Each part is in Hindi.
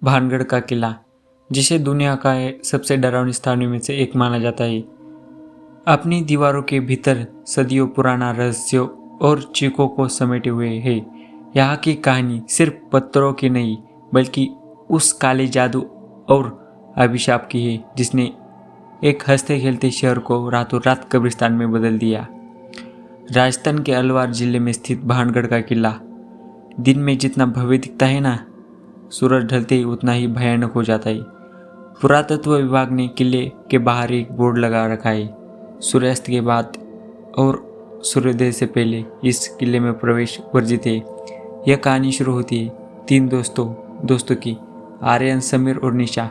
भानगढ़ का किला, जिसे दुनिया का सबसे डरावनी स्थानों में से एक माना जाता है, अपनी दीवारों के भीतर सदियों पुराना रहस्यों और चीखों को समेटे हुए है। यहाँ की कहानी सिर्फ पत्थरों की नहीं, बल्कि उस काले जादू और अभिशाप की है जिसने एक हंसते खेलते शहर को रातों रात कब्रिस्तान में बदल दिया। राजस्थान के अलवार जिले में स्थित भानगढ़ का किला दिन में जितना भव्य दिखता है ना, सूरज ढलते ही उतना ही भयानक हो जाता है। पुरातत्व विभाग ने किले के बाहर एक बोर्ड लगा रखा है, सूर्यास्त के बाद और सूर्योदय से पहले इस किले में प्रवेश वर्जित है। यह कहानी शुरू होती है तीन दोस्तों की, आर्यन, समीर और निशा,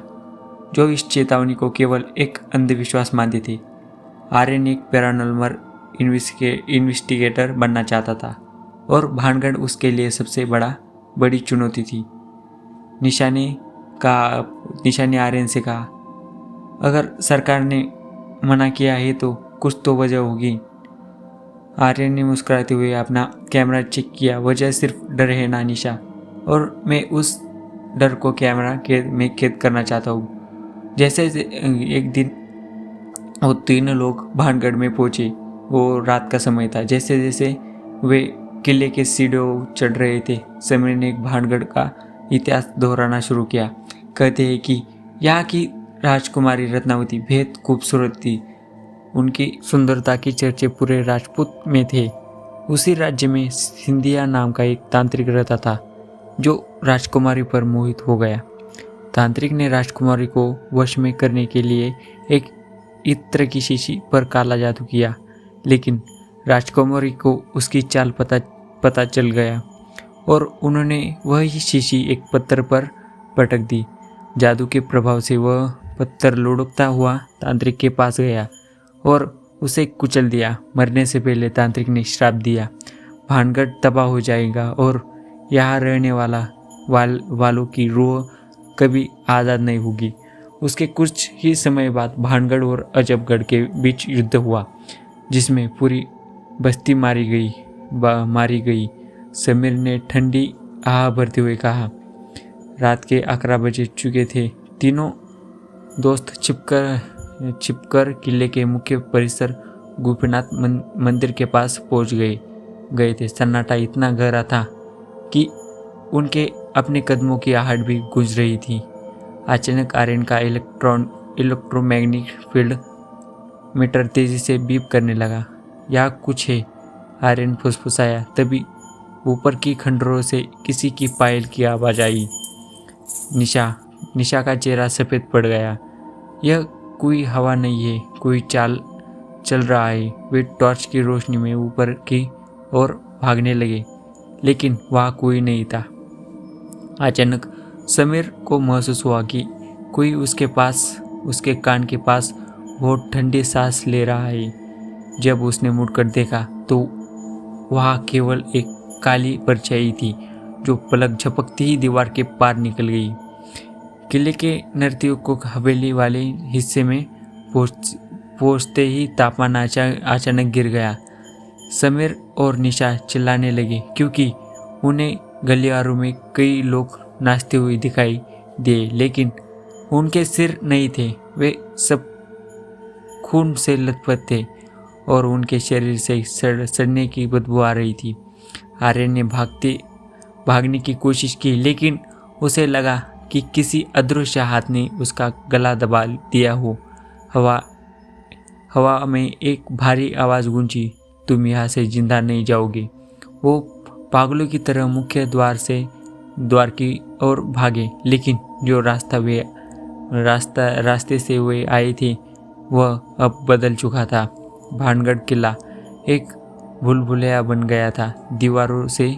जो इस चेतावनी को केवल एक अंधविश्वास मानते थे। आर्यन एक पैरानॉर्मल इन्वेस्टिगेटर बनना चाहता था और भानगढ़ उसके लिए सबसे बड़ी चुनौती थी। निशा ने आर्यन से कहा, अगर सरकार ने मना किया है तो कुछ तो वजह होगी। आर्यन ने मुस्कुराते हुए अपना कैमरा चेक किया। वजह सिर्फ डर है ना निशा, और मैं उस डर को कैमरा में कैद करना चाहता हूँ। जैसे एक दिन वो तीनों लोग भानगढ़ में पहुंचे। वो रात का समय था। जैसे जैसे वे किले के सीढ़ियों चढ़ रहे थे, समीर ने भानगढ़ का इतिहास दोहराना शुरू किया। कहते हैं कि यहाँ की राजकुमारी रत्नावती बेहद खूबसूरत थी। उनकी सुंदरता की चर्चे पूरे राजपूत में थे। उसी राज्य में सिंधिया नाम का एक तांत्रिक रहता था जो राजकुमारी पर मोहित हो गया। तांत्रिक ने राजकुमारी को वश में करने के लिए एक इत्र की शीशी पर काला जादू किया, लेकिन राजकुमारी को उसकी चाल पता चल गया और उन्होंने वही शीशी एक पत्थर पर पटक दी। जादू के प्रभाव से वह पत्थर लुढ़कता हुआ तांत्रिक के पास गया और उसे कुचल दिया। मरने से पहले तांत्रिक ने श्राप दिया, भानगढ़ तबाह हो जाएगा और यहाँ रहने वालों की रूह कभी आज़ाद नहीं होगी। उसके कुछ ही समय बाद भानगढ़ और अजबगढ़ के बीच युद्ध हुआ, जिसमें पूरी बस्ती मारी गई। समीर ने ठंडी आह भरते हुए कहा। रात के 11 बजे चुके थे। तीनों दोस्त छिपकर किले के मुख्य परिसर गोपीनाथ मंदिर के पास पहुंच गए थे। सन्नाटा इतना गहरा था कि उनके अपने कदमों की आहट भी गूंज रही थी। अचानक आर्यन का इलेक्ट्रोमैग्नेटिक फील्ड मीटर तेजी से बीप करने लगा। यहाँ कुछ है, आर्यन फुसफुसाया। तभी ऊपर की खंडरों से किसी की पायल की आवाज आई। निशा का चेहरा सफ़ेद पड़ गया। यह कोई हवा नहीं है, कोई चाल चल रहा है। वे टॉर्च की रोशनी में ऊपर की ओर भागने लगे, लेकिन वहाँ कोई नहीं था। अचानक समीर को महसूस हुआ कि कोई उसके कान के पास बहुत ठंडी सांस ले रहा है। जब उसने मुड़कर देखा तो वहाँ केवल एक काली परछाई थी जो पलक झपकती ही दीवार के पार निकल गई। किले के नर्तकियों को हवेली वाले हिस्से में पहुंचते ही तापमान अचानक गिर गया। समीर और निशा चिल्लाने लगे क्योंकि उन्हें गलियारों में कई लोग नाचते हुए दिखाई दिए, लेकिन उनके सिर नहीं थे। वे सब खून से लथपथ थे और उनके शरीर से सड़ने की बदबू आ रही थी। आर्यन ने भागने की कोशिश की, लेकिन उसे लगा कि किसी अदृश्य हाथ ने उसका गला दबा दिया हो। हवा में एक भारी आवाज़ गूंजी, तुम यहाँ से जिंदा नहीं जाओगे। वो पागलों की तरह मुख्य द्वार की ओर भागे, लेकिन जो रास्ते से वे आए थे वह अब बदल चुका था। भानगढ़ किला एक भूलभुलैया बन गया था। दीवारों से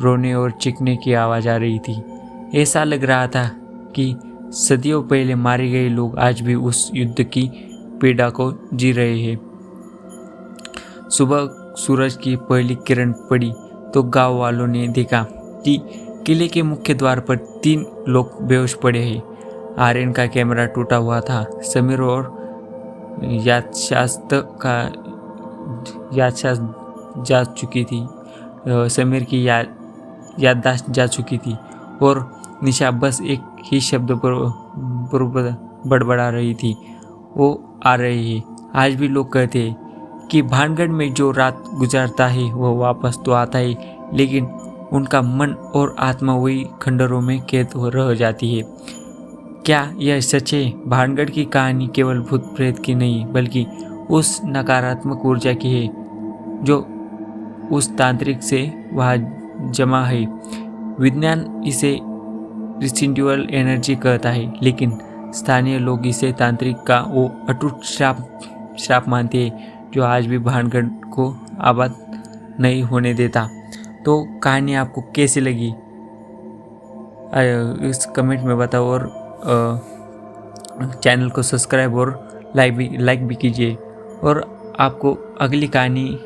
रोने और चीखने की आवाज़ आ रही थी। ऐसा लग रहा था कि सदियों पहले मारे गए लोग आज भी उस युद्ध की पीड़ा को जी रहे हैं। सुबह सूरज की पहली किरण पड़ी तो गांव वालों ने देखा कि किले के मुख्य द्वार पर 3 लोग बेहोश पड़े हैं। आर्यन का कैमरा टूटा हुआ था। समीर और याददाश्त जा चुकी थी। समीर की याददाश्त जा चुकी थी और निशा बस एक ही शब्द पर बड़बड़ा रही थी, वो आ रहे हैं। आज भी लोग कहते हैं कि भानगढ़ में जो रात गुजारता है वो वापस तो आता है, लेकिन उनका मन और आत्मा वही खंडरों में कैद हो रह जाती है। क्या यह सच है? भानगढ़ की कहानी केवल भूत प्रेत की नहीं, बल्कि उस नकारात्मक ऊर्जा की है जो उस तांत्रिक से वहाँ जमा है। विज्ञान इसे रिसिडुअल एनर्जी कहता है, लेकिन स्थानीय लोग इसे तांत्रिक का वो अटूट श्राप मानते हैं जो आज भी भानगढ़ को आबाद नहीं होने देता। तो कहानी आपको कैसी लगी इस कमेंट में बताओ, और चैनल को सब्सक्राइब और लाइक भी कीजिए। और आपको अगली कहानी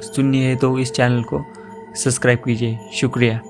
सुननी है तो इस चैनल को सब्सक्राइब कीजिए। शुक्रिया।